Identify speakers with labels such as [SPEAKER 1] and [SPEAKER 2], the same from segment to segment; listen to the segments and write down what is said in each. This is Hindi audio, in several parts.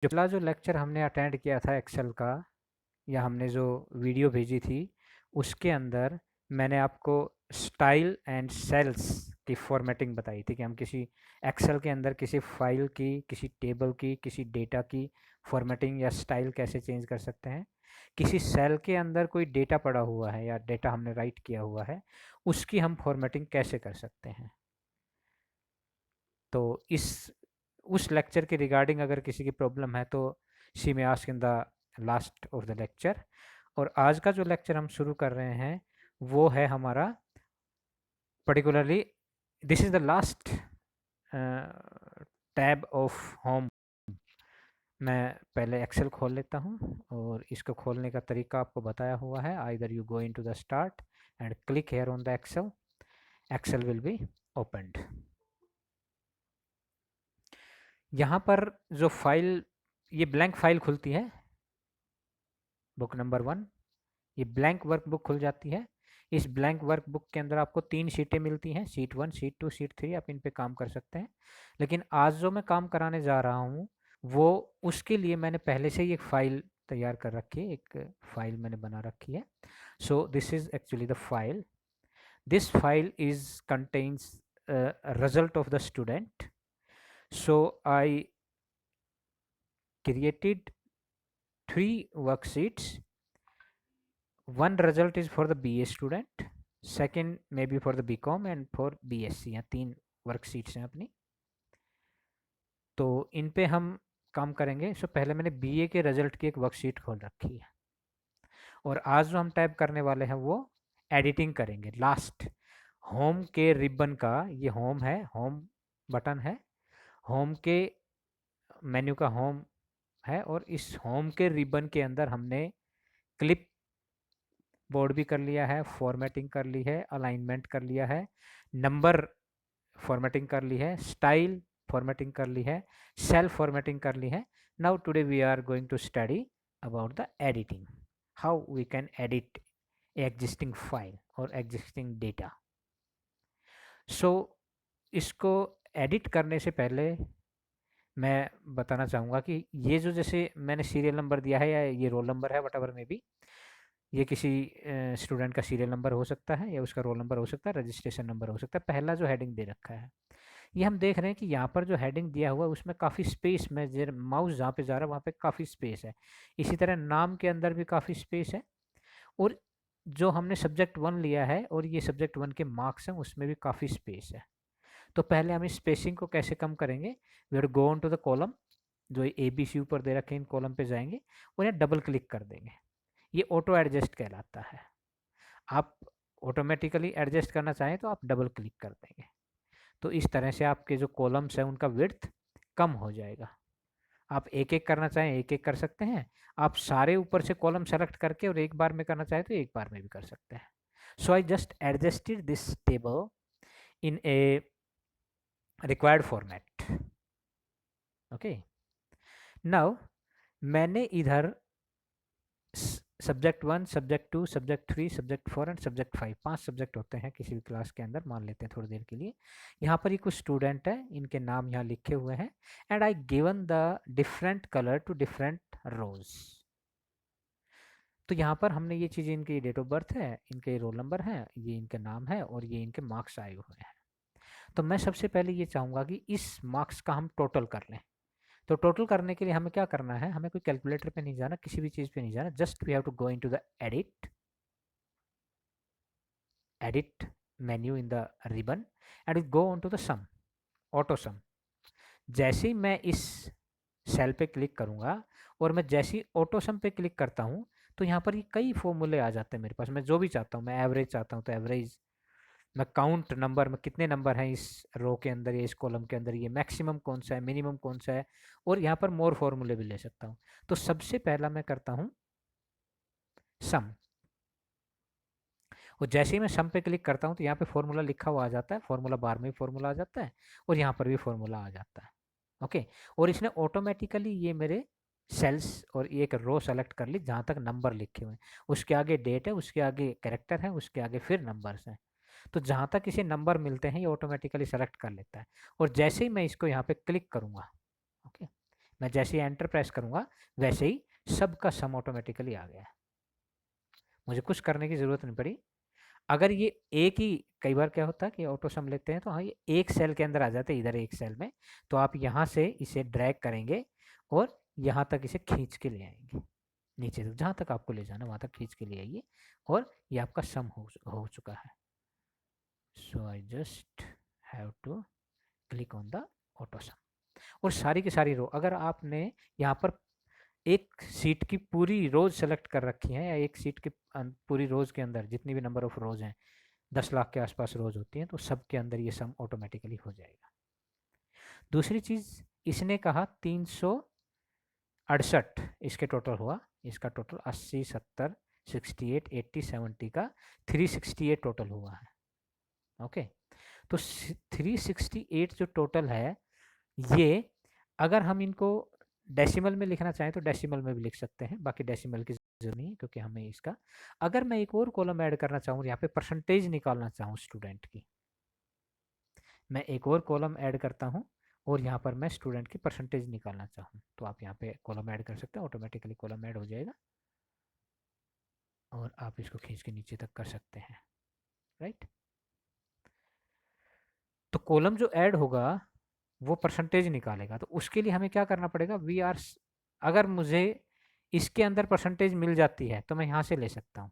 [SPEAKER 1] जो लेक्चर हमने अटेंड किया था एक्सेल का, या हमने जो वीडियो भेजी थी, उसके अंदर मैंने आपको स्टाइल एंड सेल्स की फॉर्मेटिंग बताई थी कि हम किसी एक्सेल के अंदर किसी फाइल की, किसी टेबल की, किसी डेटा की फॉर्मेटिंग या स्टाइल कैसे चेंज कर सकते हैं। किसी सेल के अंदर कोई डेटा पड़ा हुआ है या डेटा हमने राइट किया हुआ है, उसकी हम फॉर्मेटिंग कैसे कर सकते हैं। तो इस उस लेक्चर के रिगार्डिंग अगर किसी की प्रॉब्लम है तो she may ask in the last of the lecture. और आज का जो लेक्चर हम शुरू कर रहे हैं वो है हमारा particularly, this is the last tab of home. मैं पहले एक्सेल खोल लेता हूँ और इसको खोलने का तरीका आपको बताया हुआ है। Either you go into the start and click here on the Excel, Excel will be opened. यहाँ पर जो फाइल, ये ब्लैंक फाइल खुलती है, बुक नंबर 1, ये ब्लैंक वर्कबुक खुल जाती है। इस ब्लैंक वर्कबुक के अंदर आपको 3 शीटें मिलती हैं, शीट 1, शीट 2, शीट 3। आप इन पे काम कर सकते हैं। लेकिन आज जो मैं काम कराने जा रहा हूँ वो, उसके लिए मैंने पहले से ही एक फ़ाइल तैयार कर रखी है, एक फ़ाइल मैंने बना रखी है। So this is actually the file. This file is contains result of the student. So I created 3 worksheets. One result is for the BA student, second maybe for the BCom and for BSc। यहाँ 3 वर्कशीट्स हैं अपनी, तो इन पे हम काम करेंगे। सो पहले मैंने BA के रिजल्ट की एक वर्कशीट खोल रखी है और आज जो हम टाइप करने वाले हैं वो एडिटिंग करेंगे। लास्ट होम के रिबन का, ये होम है, होम बटन है, होम के मेन्यू का होम है, और इस होम के रिबन के अंदर हमने क्लिप बोर्ड भी कर लिया है, फॉर्मेटिंग कर ली है, अलाइनमेंट कर लिया है, नंबर फॉर्मेटिंग कर ली है, स्टाइल फॉर्मेटिंग कर ली है, सेल फॉर्मेटिंग कर ली है। Now today we are going to study about the editing, how we can edit existing file और एग्जिस्टिंग डेटा। सो इसको एडिट करने से पहले मैं बताना चाहूँगा कि ये जो, जैसे मैंने सीरियल नंबर दिया है या ये रोल नंबर है, वट में भी, ये किसी स्टूडेंट का सीरियल नंबर हो सकता है या उसका रोल नंबर हो सकता है, रजिस्ट्रेशन नंबर हो सकता है। पहला जो हेडिंग दे रखा है, ये हम देख रहे हैं कि यहाँ पर जो हेडिंग दिया हुआ है उसमें काफ़ी स्पेस में, जब माउस जहाँ पे जा रहा है वहाँ पे काफ़ी स्पेस है। इसी तरह नाम के अंदर भी काफ़ी स्पेस है, और जो हमने सब्जेक्ट 1 लिया है और ये सब्जेक्ट 1 के मार्क्स हैं उसमें भी काफ़ी स्पेस है। तो पहले हम इस स्पेसिंग को कैसे कम करेंगे, we have to go on to the column, जो ए बी सी ऊपर दे रखे हैं, इन कॉलम पे जाएंगे और यहाँ डबल क्लिक कर देंगे। ये ऑटो एडजस्ट कहलाता है। आप ऑटोमेटिकली एडजस्ट करना चाहें तो आप डबल क्लिक कर देंगे, तो इस तरह से आपके जो कॉलम्स हैं उनका विड्थ कम हो जाएगा। आप एक एक करना चाहें एक एक कर सकते हैं, आप सारे ऊपर से कॉलम सेलेक्ट करके और एक बार में करना चाहें तो एक बार में भी कर सकते हैं। So I just adjusted this table in a required format. Okay, now मैंने इधर subject 1, subject 2, subject 3, subject 4 and subject 5, 5 subject होते हैं किसी भी क्लास के अंदर, मान लेते हैं थोड़ी देर के लिए। यहाँ पर ये कुछ स्टूडेंट है, इनके नाम यहाँ लिखे हुए हैं, and I given the different colour to different rows. तो यहाँ पर हमने ये चीज़ें, इनकी डेट ऑफ बर्थ है, इनके रोल नंबर हैं, ये इनके नाम है और ये इनके मार्क्स आए हुए हैं। तो मैं सबसे पहले ये चाहूँगा कि इस मार्क्स का हम टोटल कर लें। तो टोटल करने के लिए हमें क्या करना है, हमें कोई कैलकुलेटर पे नहीं जाना, किसी भी चीज़ पे नहीं जाना, just we have to go into the edit menu in the ribbon and go on to the sum, auto sum. जैसे ही मैं इस सेल पे क्लिक करूँगा और मैं जैसे ही ऑटो सम पे क्लिक करता हूँ तो यहाँ पर ये कई फॉर्मूले आ जाते हैं मेरे पास। मैं जो भी चाहता हूँ, मैं एवरेज चाहता हूँ तो एवरेज, मैं काउंट नंबर में कितने नंबर हैं इस रो के अंदर या इस कॉलम के अंदर, ये मैक्सिमम कौन सा है, मिनिमम कौन सा है, और यहाँ पर मोर फॉर्मूले भी ले सकता हूँ। तो सबसे पहला मैं करता हूँ सम, और जैसे ही मैं सम पे क्लिक करता हूँ तो यहाँ पे फॉर्मूला लिखा हुआ आ जाता है, फॉर्मूला बार में भी फॉर्मूला आ जाता है और यहाँ पर भी फॉर्मूला आ जाता है। ओके, और इसने ऑटोमेटिकली ये मेरे सेल्स और एक रो सेलेक्ट कर ली जहाँ तक नंबर लिखे हुए हैं, उसके आगे डेट है, उसके आगे कैरेक्टर है, उसके आगे फिर नंबर्स हैं। तो जहाँ तक इसे नंबर मिलते हैं ये ऑटोमेटिकली सेलेक्ट कर लेता है, और जैसे ही मैं इसको यहाँ पे क्लिक करूँगा, ओके, मैं जैसे ही एंटर प्रेस करूँगा वैसे ही सबका सम ऑटोमेटिकली आ गया, मुझे कुछ करने की ज़रूरत नहीं पड़ी। अगर ये एक ही, कई बार क्या होता है कि ऑटो सम लेते हैं तो हाँ ये एक सेल के अंदर आ जाते हैं, इधर एक सेल में, तो आप यहाँ से इसे ड्रैग करेंगे और यहाँ तक इसे खींच के ले आएंगे, नीचे तक जहाँ तक आपको ले जाना वहाँ तक खींच के ले आइए और ये आपका सम हो चुका है। So I just have to click on the auto sum और सारी की सारी रो, अगर आपने यहाँ पर एक सीट की पूरी रोज सेलेक्ट कर रखी है या एक सीट की पूरी रोज के अंदर जितनी भी नंबर ऑफ रोज हैं 10 लाख के आसपास रोज होती हैं, तो सबके अंदर ये सम ऑटोमेटिकली हो जाएगा। दूसरी चीज़, इसने कहा 368 इसके टोटल हुआ, इसका टोटल 80 70 68 80 70 का 368 टोटल हुआ है। ओके, तो 368 जो टोटल है ये, अगर हम इनको डेसिमल में लिखना चाहें तो डेसिमल में भी लिख सकते हैं, बाकी डेसिमल की जरूरत नहीं है क्योंकि हमें इसका, अगर मैं एक और कॉलम ऐड करना चाहूँ यहाँ पे परसेंटेज निकालना चाहूँ स्टूडेंट की, मैं एक और कॉलम ऐड करता हूँ और यहाँ पर मैं स्टूडेंट की परसेंटेज निकालना चाहूँ तो आप यहाँ पे कॉलम ऐड कर सकते हैं, ऑटोमेटिकली कॉलम ऐड हो जाएगा और आप इसको खींच के नीचे तक कर सकते हैं, राइट। तो कॉलम जो ऐड होगा वो परसेंटेज निकालेगा, तो उसके लिए हमें क्या करना पड़ेगा, वी आर, अगर मुझे इसके अंदर परसेंटेज मिल जाती है तो मैं यहाँ से ले सकता हूँ,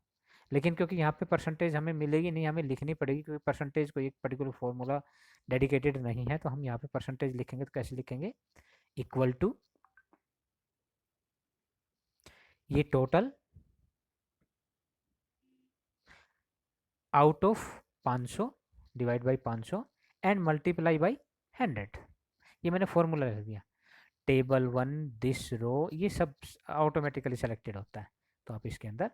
[SPEAKER 1] लेकिन क्योंकि यहाँ पे परसेंटेज हमें मिलेगी नहीं, हमें लिखनी पड़ेगी क्योंकि परसेंटेज को एक पर्टिकुलर फॉर्मूला डेडिकेटेड नहीं है, तो हम यहाँ पे परसेंटेज लिखेंगे तो कैसे लिखेंगे, इक्वल टू ये total out of 500 divide by 500 and multiply by 100, ये मैंने फॉर्मूला लिख दिया। टेबल 1 दिस रो ये सब ऑटोमेटिकली सेलेक्टेड होता है, तो आप इसके अंदर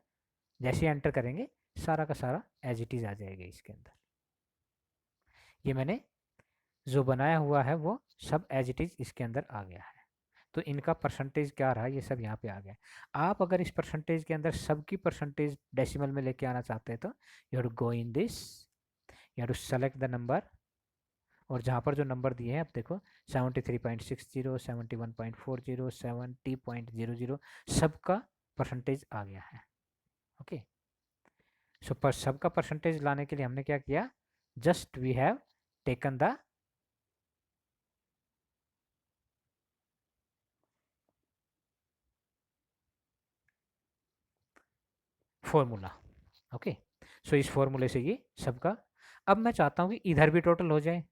[SPEAKER 1] जैसे एंटर करेंगे सारा का सारा एज इट इज़ आ जाएगा इसके अंदर। ये मैंने जो बनाया हुआ है वो सब एज इट इज़ इसके अंदर आ गया है, तो इनका परसेंटेज क्या रहा ये सब यहाँ पे आ गया। आप अगर इस परसेंटेज के अंदर सबकी परसेंटेज डेसिमल में लेके आना चाहते हैं तो you have to go in this, you have to select the number और जहाँ पर जो नंबर दिए हैं आप देखो 73.60 71.40 70.00 सबका परसेंटेज आ गया है। ओके, सो पर सबका परसेंटेज लाने के लिए हमने क्या किया, just we have taken the formula. Okay, so इस फॉर्मूले से ये सबका, अब मैं चाहता हूँ कि इधर भी टोटल हो जाए,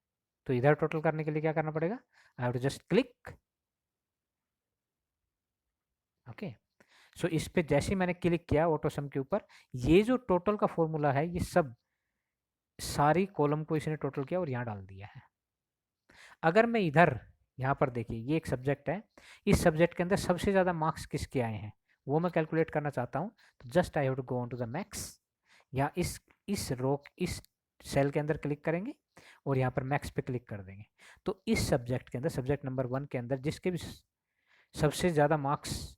[SPEAKER 1] तो इधर टोटल करने के लिए क्या करना पड़ेगा, I have to just click. Okay, so इस पे जैसे ही मैंने क्लिक किया ऑटो सम के ऊपर, ये जो टोटल का फॉर्मूला है ये सब सारी कॉलम को इसने टोटल किया और यहाँ डाल दिया है। अगर मैं इधर यहाँ पर देखिए ये एक सब्जेक्ट है, इस सब्जेक्ट के अंदर सबसे ज़्यादा मार्क्स किसके आए हैं वो मैं कैलकुलेट करना चाहता हूँ, तो just I have to go on to the max, या इस रो इस सेल के अंदर क्लिक करेंगे और यहाँ पर मैक्स पे क्लिक कर देंगे, तो इस सब्जेक्ट के अंदर सब्जेक्ट नंबर 1 के अंदर जिसके भी सबसे ज़्यादा मार्क्स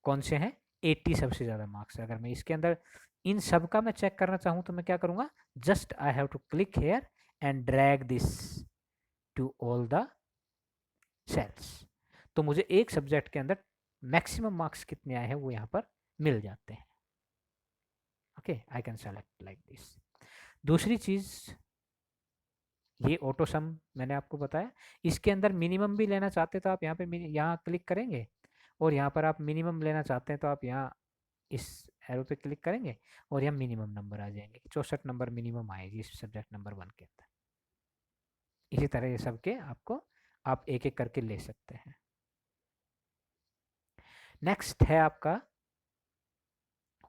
[SPEAKER 1] कौन से हैं, 80 सबसे ज़्यादा मार्क्स है। अगर मैं इसके अंदर इन सब का मैं चेक करना चाहूँ तो मैं क्या करूँगा, just I have to click here and drag this to all the cells, तो मुझे एक सब्जेक्ट के अंदर मैक्सिमम मार्क्स कितने आए हैं वो यहाँ पर मिल जाते हैं। Okay, I can select like this. दूसरी चीज़, ये ऑटो सम मैंने आपको बताया, इसके अंदर मिनिमम भी लेना चाहते तो आप यहाँ पे यहाँ क्लिक करेंगे और यहाँ पर आप मिनिमम लेना चाहते हैं तो आप यहाँ इस एरो पे क्लिक करेंगे और यहाँ मिनिमम नंबर आ जाएंगे, 64 नंबर मिनिमम आएगी इस सब्जेक्ट नंबर 1 के अंदर। इसी तरह ये सब के आपको आप एक एक करके ले सकते हैं। नेक्स्ट है आपका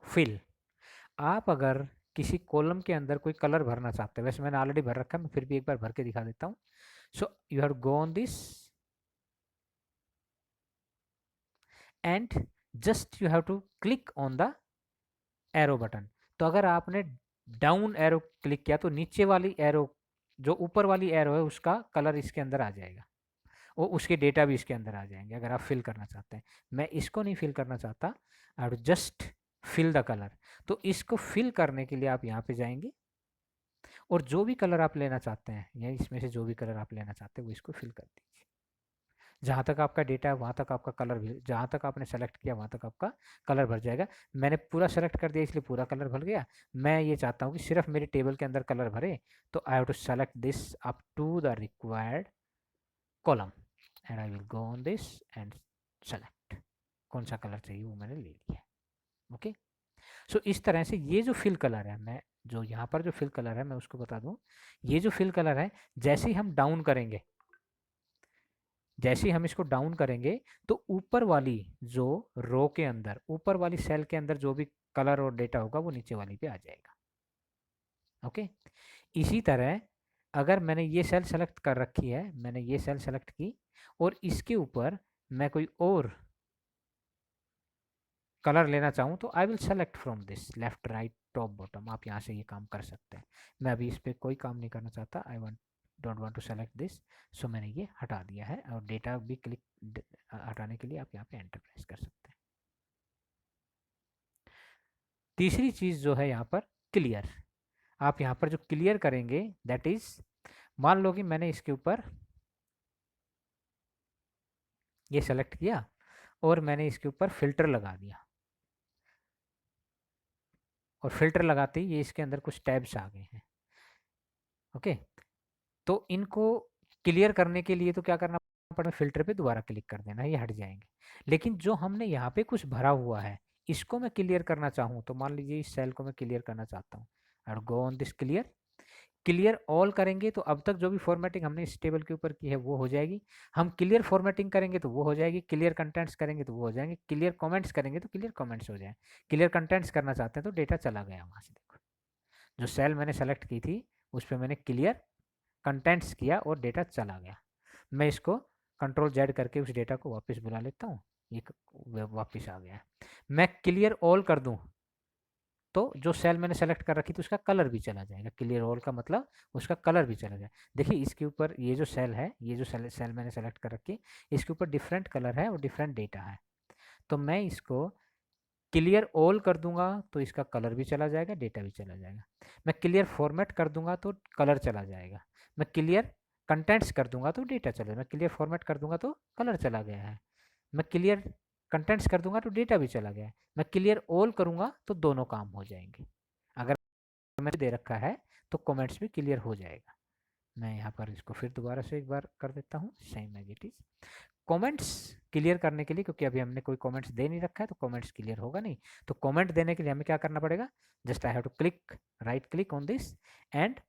[SPEAKER 1] फिल। आप अगर किसी कॉलम के अंदर कोई कलर भरना चाहते हैं, वैसे मैंने ऑलरेडी भर रखा है, मैं फिर भी एक बार भर के दिखा देता हूँ। So you have go on this and just you have to click on the arrow button. तो अगर आपने डाउन एरो क्लिक किया तो नीचे वाली एरो, जो ऊपर वाली एरो है उसका कलर इसके अंदर आ जाएगा और उसके डेटा भी इसके अंदर आ जाएंगे अगर आप फिल करना चाहते हैं। मैं इसको नहीं फिल करना चाहता, I would just fill the colour. तो इसको फिल करने के लिए आप यहाँ पे जाएंगे और जो भी कलर आप लेना चाहते हैं या इसमें से जो भी कलर आप लेना चाहते हैं वो इसको फिल कर दीजिए। जहाँ तक आपका डेटा है वहाँ तक आपका कलर भी, जहाँ तक आपने सेलेक्ट किया वहाँ तक आपका कलर भर जाएगा। मैंने पूरा सेलेक्ट कर दिया इसलिए पूरा कलर भर गया। मैं ये चाहता हूँ कि सिर्फ मेरी टेबल के अंदर कलर भरे, तो I have to select this up to the required column and I will go on this and select कौन सा कलर चाहिए वो मैंने ले लिया। ओके, सो इस तरह से ये जो फिल कलर है, मैं जो यहाँ पर जो फिल कलर है मैं उसको बता दूं, ये जो फिल कलर है जैसे ही हम डाउन करेंगे, जैसे ही हम इसको डाउन करेंगे तो ऊपर वाली जो रो के अंदर, ऊपर वाली सेल के अंदर जो भी कलर और डेटा होगा वो नीचे वाली पे आ जाएगा। ओके, इसी तरह अगर मैंने ये सेल सेलेक्ट कर रखी है, मैंने ये सेल सेलेक्ट की और इसके ऊपर मैं कोई और कलर लेना चाहूँ तो I will select from this left right top bottom. आप यहाँ से ये काम कर सकते हैं। मैं अभी इस पर कोई काम नहीं करना चाहता, I want don't want to select this, so मैंने ये हटा दिया है। और डेटा भी क्लिक हटाने के लिए आप यहाँ पे एंटर प्रेस कर सकते हैं। तीसरी चीज़ जो है यहाँ पर क्लियर, आप यहाँ पर जो क्लियर करेंगे दैट इज, मान लो कि मैंने इसके ऊपर ये सेलेक्ट किया और मैंने इसके ऊपर फिल्टर लगा दिया, और फिल्टर लगाते ही ये इसके अंदर कुछ टैब्स आ गए हैं। ओके, तो इनको क्लियर करने के लिए तो क्या करना पड़ेगा, फिल्टर पे दोबारा क्लिक कर देना, ये हट जाएंगे। लेकिन जो हमने यहाँ पे कुछ भरा हुआ है इसको मैं क्लियर करना चाहूँ तो मान लीजिए इस सेल को मैं क्लियर करना चाहता हूँ, और गो on this clear, clear all करेंगे तो अब तक जो भी फॉर्मेटिंग हमने इस टेबल के ऊपर की है वो हो जाएगी। हम क्लियर फॉर्मेटिंग करेंगे तो वो हो जाएगी, क्लियर कंटेंट्स करेंगे तो वो हो जाएंगे, क्लियर कमेंट्स करेंगे तो क्लियर कमेंट्स हो जाए। क्लियर कंटेंट्स करना चाहते हैं तो डेटा चला गया वहाँ से, देखो जो सेल मैंने सेलेक्ट की थी उस पर मैंने क्लियर कंटेंट्स किया और डेटा चला गया। मैं इसको कंट्रोल जेड करके उस डेटा को वापस बुला लेता हूँ, ये वापस आ गया। मैं क्लियर ऑल कर दूँ तो जो सेल मैंने सेलेक्ट कर रखी थी उसका कलर भी चला जाएगा। क्लियर ऑल का मतलब उसका कलर भी चला जाए। देखिए इसके ऊपर ये जो सेल है, ये जो सेल मैंने सेलेक्ट कर रखी, इसके ऊपर डिफरेंट कलर है और डिफरेंट डेटा है। तो मैं इसको क्लियर ऑल कर दूंगा तो इसका कलर भी चला जाएगा, डेटा भी चला जाएगा। मैं क्लियर फॉर्मेट कर दूंगा तो कलर चला जाएगा। मैं क्लियर कंटेंट्स कर दूंगा तो डेटा चला जाएगा। मैं क्लियर फॉर्मेट कर दूंगा तो कलर चला गया है। मैं क्लियर कंटेंट्स कर दूंगा तो डेटा भी चला गया है। मैं क्लियर ऑल करूंगा तो दोनों काम हो जाएंगे। अगर मैंने दे रखा है तो कमेंट्स भी क्लियर हो जाएगा। मैं यहाँ पर इसको फिर दोबारा से एक बार कर देता हूँ same as it is. Comments clear करने के लिए, क्योंकि अभी हमने कोई कमेंट्स दे नहीं रखा है तो कमेंट्स क्लियर होगा नहीं, तो कमेंट देने के लिए हमें क्या करना पड़ेगा, just I have to click right click on this and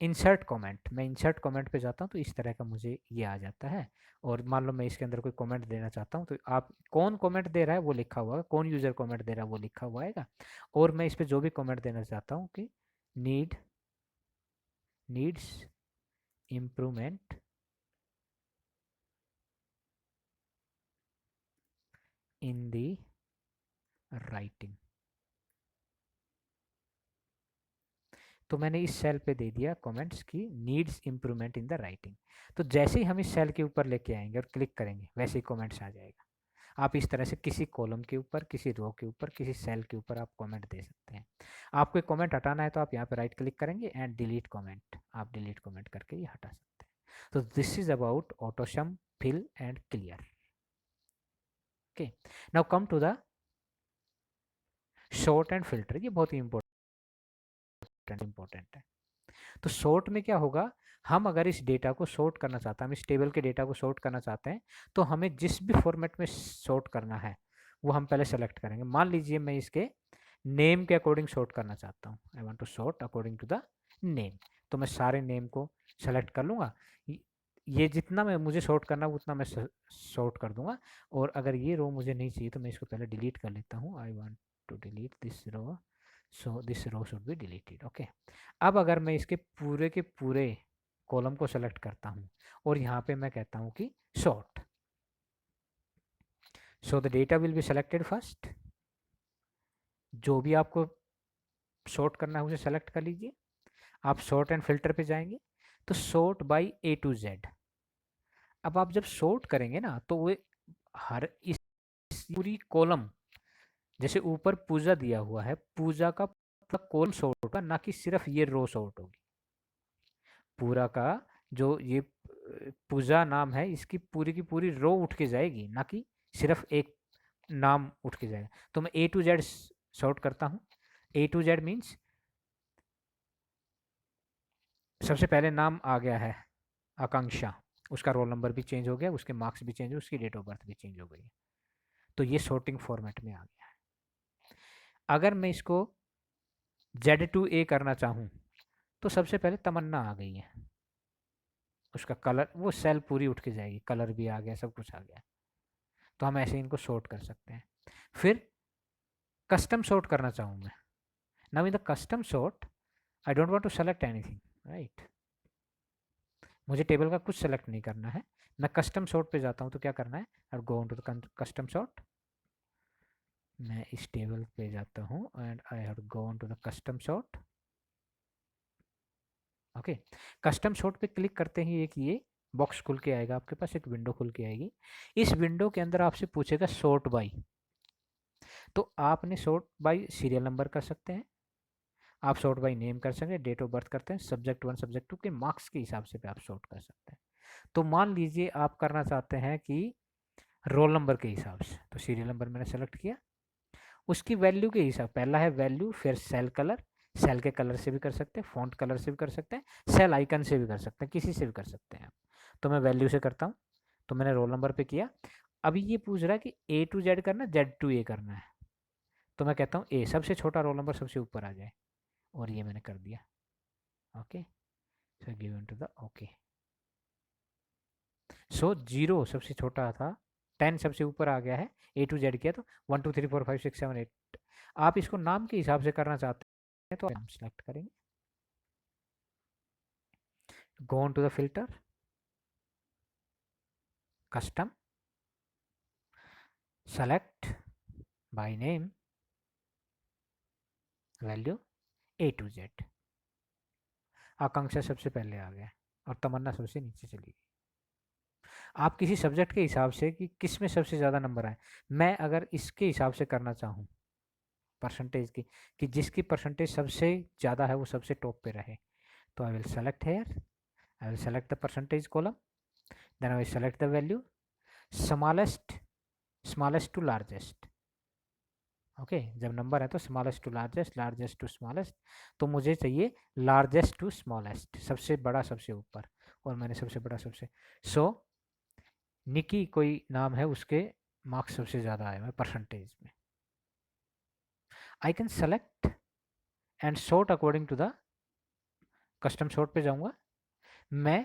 [SPEAKER 1] insert comment. मैं इंसर्ट कमेंट पे जाता हूँ तो इस तरह का मुझे ये आ जाता है। और मान लो मैं इसके अंदर कोई कमेंट देना चाहता हूँ तो आप कौन कमेंट दे रहा है वो लिखा हुआ है, कौन यूज़र कमेंट दे रहा है वो लिखा हुआ आएगा। और मैं इस पर जो भी कमेंट देना चाहता हूँ कि needs improvement in the writing, तो मैंने इस सेल पे दे दिया कमेंट्स की needs improvement in the writing. तो जैसे ही हम इस सेल के ऊपर लेके आएंगे और क्लिक करेंगे वैसे ही कमेंट्स आ जाएगा। आप इस तरह से किसी कॉलम के ऊपर, किसी रो के ऊपर, किसी सेल के ऊपर आप कमेंट दे सकते हैं। आपको एक कमेंट हटाना है तो आप यहाँ पे राइट क्लिक करेंगे एंड डिलीट कमेंट, आप डिलीट कमेंट करके ये हटा सकते हैं। तो this is about autosum fill and clear. Okay, now come to the sort and filter. ये बहुत ही इंपॉर्टेंट है। तो शॉर्ट में क्या होगा, हम अगर इस डेटा को शॉर्ट करना चाहते हैं, हम इस टेबल के डेटा को शॉर्ट करना चाहते हैं तो हमें जिस भी फॉर्मेट में शॉर्ट करना है वो हम पहले सेलेक्ट करेंगे। मान लीजिए मैं इसके नेम के अकॉर्डिंग शॉर्ट करना चाहता हूँ, I want to sort according to the name, तो मैं सारे नेम को सेलेक्ट कर लूँगा। ये जितना मैं मुझे शॉर्ट करना उतना मैं शॉर्ट कर दूंगा। और अगर ये रो मुझे नहीं चाहिए तो मैं इसको पहले डिलीट कर लेता हूँ। I want to delete this row, so this row should be deleted. Okay, अब अगर मैं इसके पूरे के पूरे कॉलम को सेलेक्ट करता हूँ और यहाँ पे मैं कहता हूँ कि sort, so the data will be selected first. जो भी आपको सॉर्ट करना है उसे सेलेक्ट कर लीजिए। आप सॉर्ट एंड फिल्टर पे जाएंगे तो sort by A to Z. अब आप जब सॉर्ट करेंगे ना तो वो हर इस पूरी कॉलम, जैसे ऊपर पूजा दिया हुआ है, पूजा का पूरा कॉलम सॉर्ट होगा, ना कि सिर्फ ये रो सॉर्ट होगी। पूरा का जो ये पूजा नाम है, इसकी की पूरी रो उठ के जाएगी, ना कि सिर्फ एक नाम उठ के जाएगा। तो मैं ए टू जेड सॉर्ट करता हूँ। ए टू जेड मीन्स सबसे पहले नाम आ गया है आकांक्षा, उसका रोल नंबर भी चेंज हो गया, उसके मार्क्स भी चेंज हो, उसकी डेट ऑफ बर्थ भी चेंज हो गई। तो ये सॉर्टिंग फॉर्मेट में आ गया है। अगर मैं इसको Z2A करना चाहूँ तो सबसे पहले तमन्ना आ गई है, उसका कलर, वो सेल पूरी उठ के जाएगी, कलर भी आ गया, सब कुछ आ गया। तो हम ऐसे इनको सॉर्ट कर सकते हैं। फिर कस्टम सॉर्ट करना चाहूँ मैं, now in the custom sort I don't want to select anything, right. मुझे टेबल का कुछ सेलेक्ट नहीं करना है, मैं कस्टम सॉर्ट पे जाता हूँ। तो क्या करना है, I go on to the custom sort. मैं इस टेबल पे जाता हूँ and I have go on to the custom sort. Okay, custom sort पे क्लिक करते ही एक ये बॉक्स खुल के आएगा, आपके पास एक विंडो खुल के आएगी। इस विंडो के अंदर आपसे पूछेगा सॉर्ट बाय। तो आपने सॉर्ट बाय सीरियल नंबर कर सकते हैं, आप सॉर्ट बाय नेम कर सकते हैं, डेट ऑफ बर्थ करते हैं, सब्जेक्ट 1 सब्जेक्ट 2 के मार्क्स के हिसाब से भी आप सॉर्ट कर सकते हैं। तो मान लीजिए आप करना चाहते हैं कि रोल नंबर के हिसाब से, तो सीरियल नंबर मैंने सेलेक्ट किया, उसकी वैल्यू के हिसाब, पहला है वैल्यू, फिर सेल कलर, सेल के कलर से भी कर सकते हैं, फॉन्ट कलर से भी कर सकते हैं, सेल आइकन से भी कर सकते हैं, किसी से भी कर सकते हैं आप। तो मैं वैल्यू से करता हूँ, तो मैंने रोल नंबर पे किया। अभी ये पूछ रहा है कि ए टू जेड करना है, जेड टू ए करना है, तो मैं कहता हूँ ए, सबसे छोटा रोल नंबर सबसे ऊपर आ जाए, और ये मैंने कर दिया। Okay, so give into the okay. So 0 सबसे छोटा था, 10 सबसे ऊपर आ गया है, ए टू जेड किया तो 1 2 3 4 5 6 7 8। आप इसको नाम के हिसाब से करना चाहते हैं तो नाम सेलेक्ट करेंगे, go on to the filter, custom, select by name, value A to Z। आकांक्षा सबसे पहले आ गया और तमन्ना सबसे नीचे चली गई। आप किसी सब्जेक्ट के हिसाब से कि किस में सबसे ज़्यादा नंबर आए, मैं अगर इसके हिसाब से करना चाहूँ परसेंटेज की, कि जिसकी परसेंटेज सबसे ज़्यादा है वो सबसे टॉप पे रहे, तो I will select here, I will select the percentage column, then I will select the value, smallest, smallest to largest. Okay, जब नंबर है तो smallest to largest, largest to smallest, तो मुझे चाहिए लार्जेस्ट टू स्मॉलेस्ट, सबसे बड़ा सबसे ऊपर, और मैंने सबसे बड़ा सबसे, सो निकी कोई नाम है, उसके मार्क्स सबसे ज़्यादा आए हैं परसेंटेज में। I can select and sort according to the custom sort पे जाऊंगा। मैं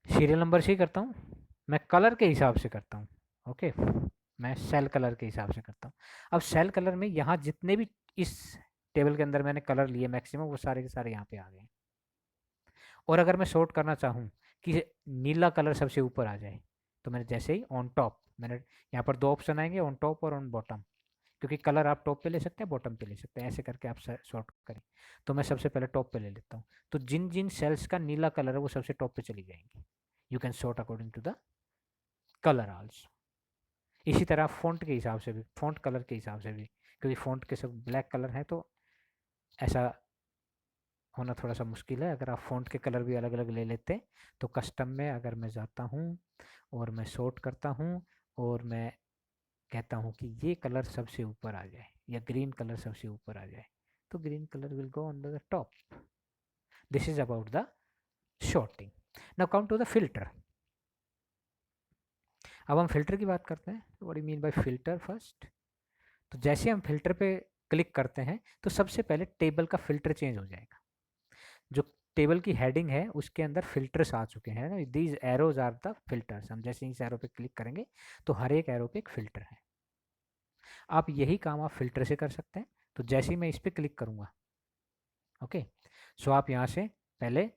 [SPEAKER 1] सीरियल नंबर से ही करता हूँ, मैं कलर के हिसाब से करता हूँ। ओके, मैं सेल कलर के हिसाब से करता हूँ। अब सेल कलर में यहाँ जितने भी इस टेबल के अंदर मैंने कलर लिए मैक्सिमम, वो सारे के सारे यहाँ पे आ गए। और अगर मैं सॉर्ट करना चाहूँ कि नीला कलर सबसे ऊपर आ जाए, तो मैंने जैसे ही ऑन टॉप, मैंने यहाँ पर दो ऑप्शन आएंगे, ऑन टॉप और ऑन बॉटम, क्योंकि कलर आप टॉप पे ले सकते हैं, बॉटम पे ले सकते हैं, ऐसे करके आप सॉर्ट करें। तो मैं सबसे पहले टॉप पे ले लेता हूँ, तो जिन जिन सेल्स का नीला कलर है वो सबसे टॉप पे चली जाएंगी। You can sort according to the colour also. इसी तरह फ़ॉन्ट के हिसाब से भी, फ़ॉन्ट कलर के हिसाब से भी, क्योंकि फ़ॉन्ट के सब ब्लैक कलर हैं, तो ऐसा होना थोड़ा सा मुश्किल है। अगर आप फ़ॉन्ट के कलर भी अलग अलग ले लेते, तो कस्टम में अगर मैं जाता हूँ और मैं सॉर्ट करता हूँ और मैं कहता हूँ कि ये कलर सबसे ऊपर आ जाए, या ग्रीन कलर सबसे ऊपर आ जाए, तो green colour will go on the top. This is about the sorting. Now come to the filter. अब हम फिल्टर की बात करते हैं, what do mean by filter first. तो जैसे हम फिल्टर पे क्लिक करते हैं तो सबसे पहले टेबल का फिल्टर चेंज हो जाएगा। जो टेबल की हेडिंग है उसके अंदर फिल्टर्स आ चुके हैं, these arrows are the filters. हम जैसे इस एरो पे क्लिक करेंगे तो हर एक एरो पे एक फिल्टर है। आप यही काम आप फिल्टर से कर सकते हैं। तो जैसे ही मैं इस पर क्लिक करूँगा, ओके, सो आप यहाँ से पहले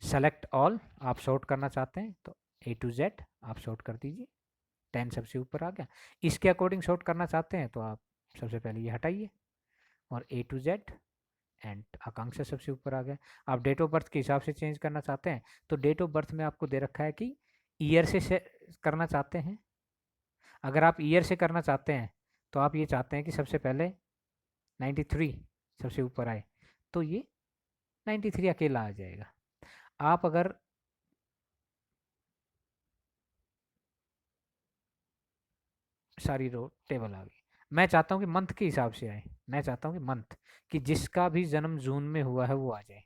[SPEAKER 1] सेलेक्ट ऑल, आप सॉर्ट करना चाहते हैं तो ए टू जेड आप सॉर्ट कर दीजिए, 10 सबसे ऊपर आ गया। इसके अकॉर्डिंग सॉर्ट करना चाहते हैं तो आप सबसे पहले ये हटाइए और ए टू जेड एंड आकांक्षा सबसे ऊपर आ गया। आप डेट ऑफ बर्थ के हिसाब से चेंज करना चाहते हैं तो डेट ऑफ बर्थ में आपको दे रखा है कि ईयर से करना चाहते हैं। अगर आप ईयर से करना चाहते हैं तो आप ये चाहते हैं कि सबसे पहले 93 सबसे ऊपर आए, तो ये 93 अकेला आ जाएगा। आप अगर सारी रो टेबल आ गई। मैं चाहता हूँ कि मंथ के हिसाब से आए, मैं चाहता हूँ कि मंथ, कि जिसका भी जन्म जून में हुआ है वो आ जाए,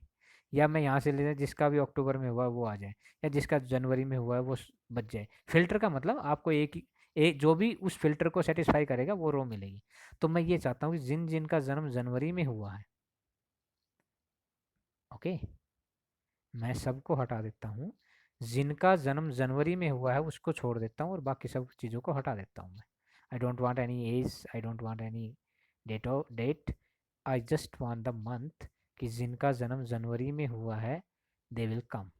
[SPEAKER 1] या मैं यहाँ से ले जाए जिसका भी अक्टूबर में हुआ है वो आ जाए, या जिसका जनवरी में हुआ है वो बच जाए। फिल्टर का मतलब आपको एक जो भी उस फिल्टर को सेटिस्फाई करेगा वो रो मिलेगी। तो मैं ये चाहता हूँ कि जिन जिनका जन्म जनवरी में हुआ है, ओके, मैं सबको हटा देता हूँ। जिनका जन्म जनवरी में हुआ है उसको छोड़ देता हूँ और बाकी सब चीज़ों को हटा देता हूँ मैं। I don't want any age, I don't want any date, I just want the month, कि जिनका जन्म जनवरी में हुआ है दे विल कम।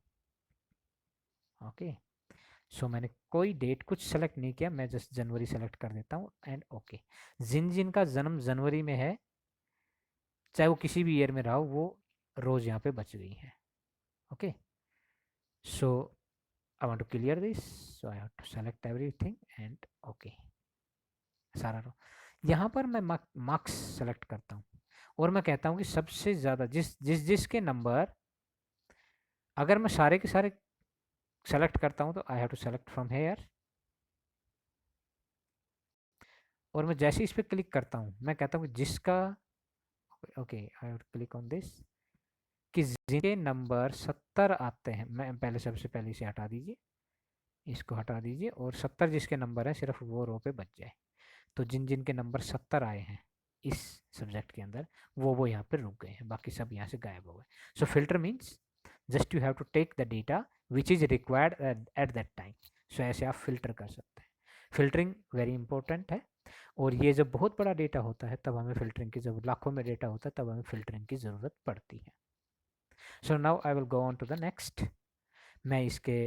[SPEAKER 1] ओके, सो मैंने कोई डेट कुछ सेलेक्ट नहीं किया, मैं जस्ट जनवरी सेलेक्ट कर देता हूँ एंड ओके। जिन जिनका जन्म जनवरी में है, चाहे वो किसी भी ईयर में रहा हो, वो रोज यहाँ पे बच गई है। Okay, so I want to clear this, so I have to select everything and okay, सारा रो। यहाँ पर मैं मार्क्स सेलेक्ट करता हूँ और मैं कहता हूँ कि सबसे ज़्यादा जिसके नंबर, अगर मैं सारे के सारे सेलेक्ट करता हूँ तो I have to select from here, और मैं जैसे इस पर क्लिक करता हूँ मैं कहता हूँ कि जिसका, okay I have to click on this, कि जिनके नंबर 70 आते हैं, मैं पहले सबसे पहले इसे हटा दीजिए, इसको हटा दीजिए, और 70 जिसके नंबर है सिर्फ वो रो पे बच जाए। तो जिन जिन के नंबर 70 आए हैं इस सब्जेक्ट के अंदर, वो यहाँ पे रुक गए हैं, बाकी सब यहाँ से गायब हो गए। So filter means just you have to take the data which is required at that time. So ऐसे आप फिल्टर कर सकते हैं। फिल्टरिंग वेरी इंपॉर्टेंट है, और ये जब बहुत बड़ा डेटा होता है तब हमें फिल्टरिंग की, जब लाखों में डेटा होता है तब हमें फिल्टरिंग की ज़रूरत पड़ती है। So now I will go on to the next. मैं इसके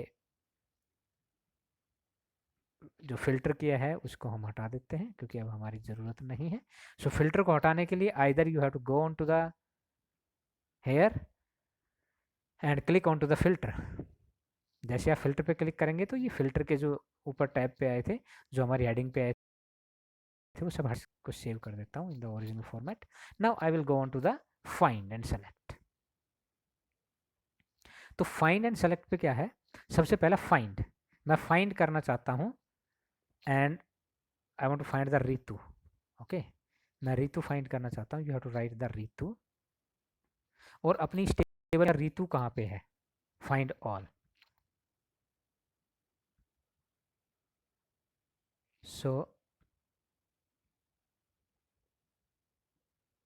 [SPEAKER 1] जो फ़िल्टर किया है उसको हम हटा देते हैं क्योंकि अब हमारी ज़रूरत नहीं है। सो फ़िल्टर को हटाने के लिए either you have to go on to the here and click on to the filter. जैसे आप फिल्टर पे क्लिक करेंगे तो ये फिल्टर के जो ऊपर टैब पे आए थे, जो हमारी हेडिंग पे आए थे, वो सब हट को सेव कर देता हूँ in the original format. Now I will go on to the find and select. तो फाइंड एंड सेलेक्ट पे क्या है, सबसे पहला फाइंड, मैं फाइंड करना चाहता हूँ and I want to find the Ritu. Okay, मैं ऋतु फाइंड करना चाहता हूँ, you have to write the Ritu, और अपनी टेबल ऋतु कहाँ पे है, फाइंड ऑल। सो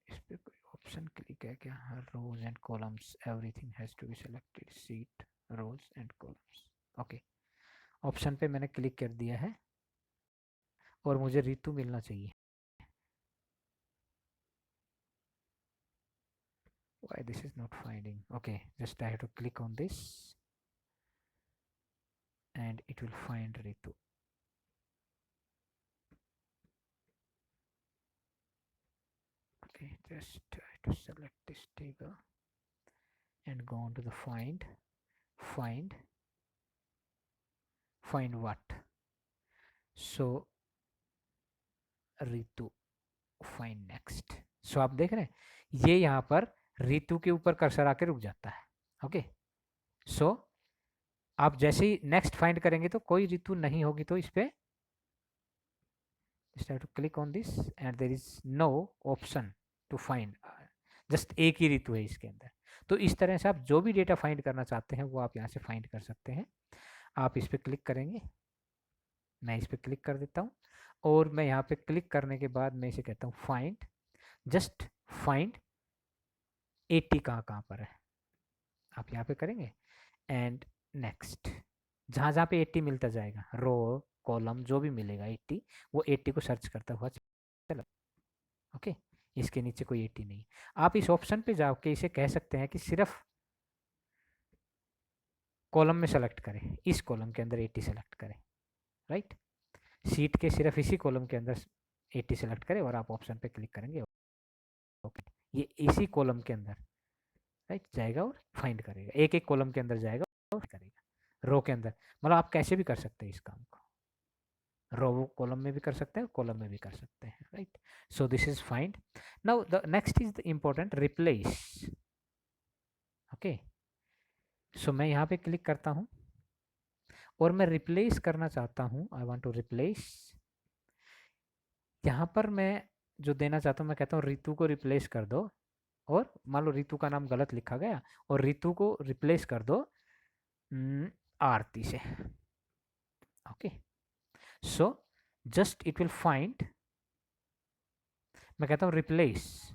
[SPEAKER 1] इस पे कोई ऑप्शन क्लिक है क्या, rows and columns, everything has to be selected, sheet rows and columns. Okay, option पे मैंने क्लिक कर दिया है और मुझे ऋतु मिलना चाहिए। Why this is not finding? Okay, just I have to click on this and it will find Ritu. Okay, just try to select this table and go on to the find what? So Ritu, find next. So आप देख रहे हैं ये यहाँ पर ऋतु के ऊपर कर्सर आके रुक जाता है। ओके, सो आप जैसे ही नेक्स्ट फाइंड करेंगे तो कोई ऋतु नहीं होगी, तो इस पे just have to click on this and there is no option to find, just एक ही ऋतु है इसके अंदर। तो इस तरह से आप जो भी डेटा फाइंड करना चाहते हैं वो आप यहाँ से फाइंड कर सकते हैं। आप इस पर क्लिक करेंगे, मैं इस पर क्लिक कर देता हूँ, और मैं यहाँ पे क्लिक करने के बाद मैं इसे कहता हूँ फाइंड, जस्ट फाइंड 80 कहाँ कहाँ पर है, आप यहाँ पे करेंगे एंड नेक्स्ट। जहाँ जहाँ पे 80 मिलता जाएगा, रो कॉलम जो भी मिलेगा 80, वो 80 को सर्च करता हुआ चला। ओके, इसके नीचे कोई 80 नहीं। आप इस ऑप्शन पे जाके इसे कह सकते हैं कि सिर्फ कॉलम में सेलेक्ट करें, इस कॉलम के अंदर 80 सेलेक्ट करें, राइट, सीट के सिर्फ इसी कॉलम के अंदर 80 सेलेक्ट करें और आप ऑप्शन पे क्लिक करेंगे। ओके, ये इसी कॉलम के अंदर राइट जाएगा और फाइंड करेगा, एक एक कॉलम के अंदर जाएगा और करेगा रो के अंदर। मतलब आप कैसे भी कर सकते हैं इस काम को, रो कॉलम में भी कर सकते हैं, कॉलम में भी कर सकते हैं, right. So this is find. Now the next is the important replace. Okay, so मैं यहाँ पे क्लिक करता हूँ और मैं रिप्लेस करना चाहता हूँ, आई वांट टू रिप्लेस यहाँ पर मैं जो देना चाहता हूँ, मैं कहता हूँ रितु को रिप्लेस कर दो, और मान लो रितु का नाम गलत लिखा गया, और रितु को रिप्लेस कर दो आरती से। Okay, so just it will find, मैं कहता हूँ replace,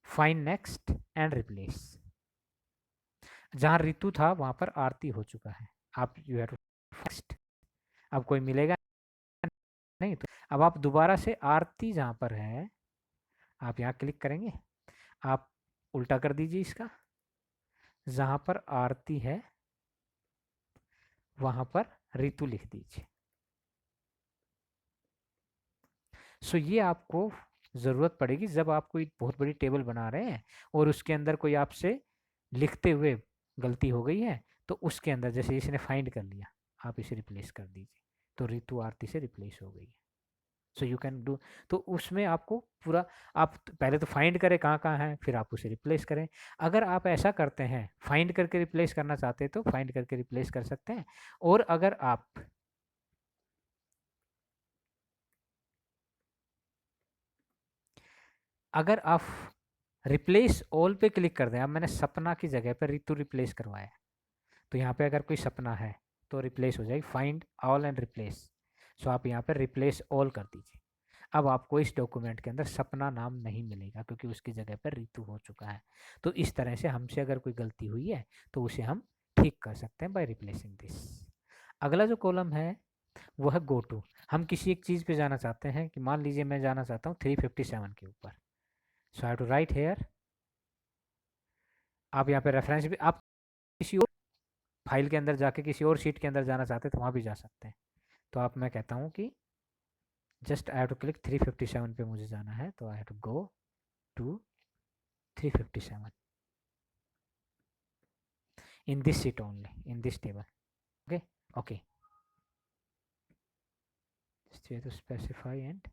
[SPEAKER 1] find next and replace. जहां रितु था वहां पर आरती हो चुका है। आप यू हैव टू फर्स्ट, अब कोई मिलेगा नहीं, तो अब आप दोबारा से आरती जहां पर है, आप यहाँ क्लिक करेंगे, आप उल्टा कर दीजिए इसका, जहां पर आरती है वहां पर रितु लिख दीजिए। सो ये आपको ज़रूरत पड़ेगी जब आप कोई बहुत बड़ी टेबल बना रहे हैं और उसके अंदर कोई आपसे लिखते हुए गलती हो गई है, तो उसके अंदर जैसे इसने फाइंड कर लिया, आप इसे रिप्लेस कर दीजिए, तो रितु आरती से रिप्लेस हो गई है। सो यू कैन डू, तो उसमें आपको पूरा, आप पहले तो फाइंड करें कहाँ कहाँ है, फिर आप उसे रिप्लेस करें। अगर आप ऐसा करते हैं, फाइंड करके रिप्लेस करना चाहते हैं तो फाइंड करके रिप्लेस कर सकते हैं, और अगर आप अगर आप रिप्लेस ऑल पे क्लिक कर दें, अब मैंने सपना की जगह पर रितु रिप्लेस करवाया, तो यहाँ पे अगर कोई सपना है तो रिप्लेस हो जाएगी, फाइंड ऑल एंड रिप्लेस। सो आप यहाँ पर रिप्लेस ऑल कर दीजिए। अब आपको इस डॉक्यूमेंट के अंदर सपना नाम नहीं मिलेगा, क्योंकि उसकी जगह पर रितु हो चुका है। तो इस तरह से हमसे अगर कोई गलती हुई है तो उसे हम ठीक कर सकते हैं बाय रिप्लेसिंग दिस। अगला जो कॉलम है वो है गो टू। हम किसी एक चीज़ पे जाना चाहते हैं, कि मान लीजिए मैं जाना चाहता हूँ 357 के ऊपर। So I have to write here, आप यहाँ पे रेफरेंस भी, आप किसी और फाइल के अंदर जाके किसी और शीट के अंदर जाना चाहते हैं तो वहाँ भी जा सकते हैं। तो आप, मैं कहता हूँ कि just I have to click 357 पे मुझे जाना है, तो I have to go to 357 in this sheet only, in this table. Okay, okay, to specify and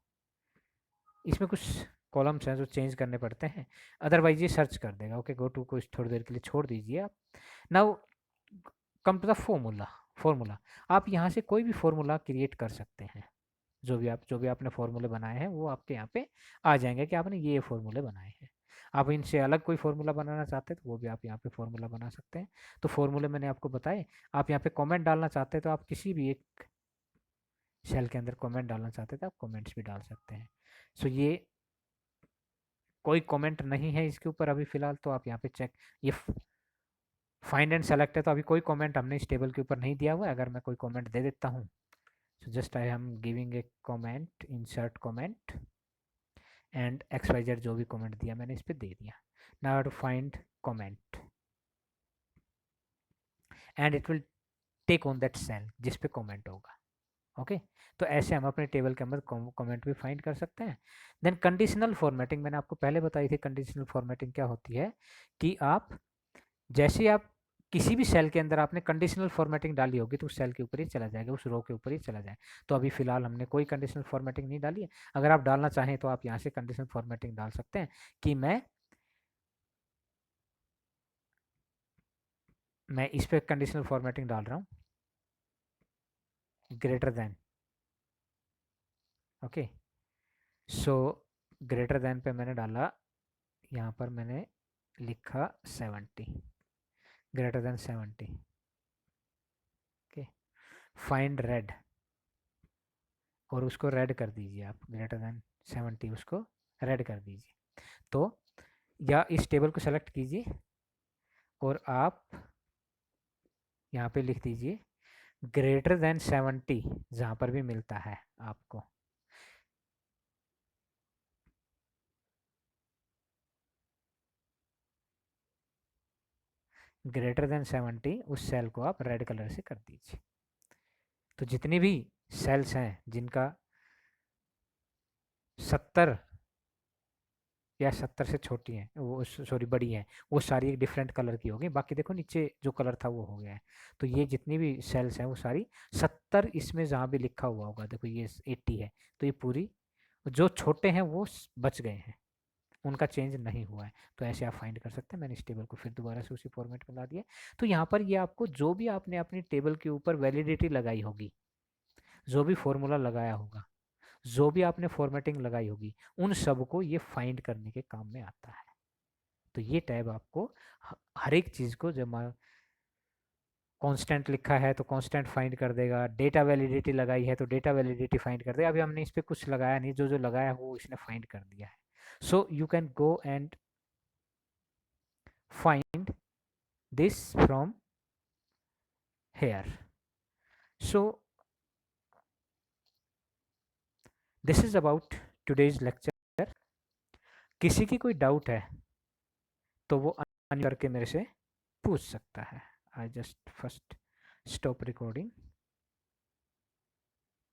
[SPEAKER 1] इसमें कुछ कॉलम्स हैं जो चेंज करने पड़ते हैं, अदरवाइज ये सर्च कर देगा। ओके, गो टू को थोड़ी देर के लिए छोड़ दीजिए आप। Now come to the formula. Formula, आप यहाँ से कोई भी फॉर्मूला क्रिएट कर सकते हैं। जो भी आपने फॉर्मूले बनाए हैं वो आपके यहाँ पे आ जाएंगे कि आपने ये फॉर्मूले बनाए हैं। आप इनसे अलग कोई फॉर्मूला बनाना चाहते हैं तो वो भी आप यहाँ पे फॉर्मूला बना सकते हैं। तो फॉर्मूले मैंने आपको बताए। आप यहाँ पे कमेंट डालना चाहते हैं तो आप किसी भी एक सेल के अंदर कमेंट डालना चाहते हैं तो आप कमेंट्स भी डाल सकते हैं। सो ये कोई कमेंट नहीं है इसके ऊपर अभी फ़िलहाल, तो आप यहाँ पे चेक, ये फाइंड एंड सेलेक्ट है, तो अभी कोई कमेंट हमने इस टेबल के ऊपर नहीं दिया हुआ है। अगर मैं कोई कमेंट दे देता हूँ, so just I am giving a comment, insert comment and X Y Z, जो भी कमेंट दिया मैंने इस पर दे दिया। Now to find comment and it will take on that cell जिस पे कमेंट होगा। ओके, तो ऐसे हम अपने टेबल के अंदर कमेंट भी फाइंड कर सकते हैं। देन कंडीशनल फॉर्मेटिंग, मैंने आपको पहले बताई थी कंडीशनल फॉर्मेटिंग क्या होती है, कि आप जैसे आप किसी भी सेल के अंदर आपने कंडीशनल फॉर्मेटिंग डाली होगी तो उस सेल के ऊपर ही चला जाएगा, उस रो के ऊपर ही चला जाएगा। तो अभी फिलहाल हमने कोई कंडीशनल फॉर्मेटिंग नहीं डाली है। अगर आप डालना चाहें तो आप यहाँ से कंडीशनल फॉर्मेटिंग डाल सकते हैं, कि मैं इस पर कंडीशनल फॉर्मेटिंग डाल रहा हूँ, greater than. Okay, so greater than पे मैंने डाला, यहाँ पर मैंने लिखा 70, greater than 70। Okay, find red, और उसको रेड कर दीजिए आप, ग्रेटर देन 70 उसको रेड कर दीजिए। तो या इस टेबल को सेलेक्ट कीजिए और आप यहाँ पे लिख दीजिए ग्रेटर देन 70, जहाँ पर भी मिलता है आपको। ग्रेटर देन 70 उस सेल को आप रेड कलर से कर दीजिए। तो जितनी भी सेल्स हैं जिनका 70 या 70 से छोटी हैं, वो सॉरी बड़ी हैं, वो सारी एक डिफरेंट कलर की होगी। बाकी देखो नीचे जो कलर था वो हो गया है। तो ये जितनी भी सेल्स हैं वो सारी 70, इसमें जहाँ भी लिखा हुआ होगा देखो ये 80 है, तो ये पूरी, जो छोटे हैं वो बच गए हैं। उनका चेंज नहीं हुआ है, तो ऐसे आप फाइंड कर सकते हैं। मैंने इस टेबल को फिर दोबारा से उसी फॉर्मेट में ला दिया। तो यहाँ पर ये आपको जो भी आपने अपनी टेबल के ऊपर वैलिडिटी लगाई होगी, जो भी फॉर्मूला लगाया होगा, जो भी आपने फॉर्मेटिंग लगाई होगी, उन सब को ये फाइंड करने के काम में आता है। तो ये टैब आपको हर एक चीज़ को, जब कांस्टेंट लिखा है तो कांस्टेंट फाइंड कर देगा, डेटा वैलिडिटी लगाई है तो डेटा वैलिडिटी फाइंड कर देगा। अभी हमने इस पर कुछ लगाया नहीं, जो जो लगाया वो इसने फाइंड कर दिया है। So you can go and find this from here. So this is about today's lecture. किसी की कोई डाउट है तो वो अन करके मेरे से पूछ सकता है। I just first stop recording.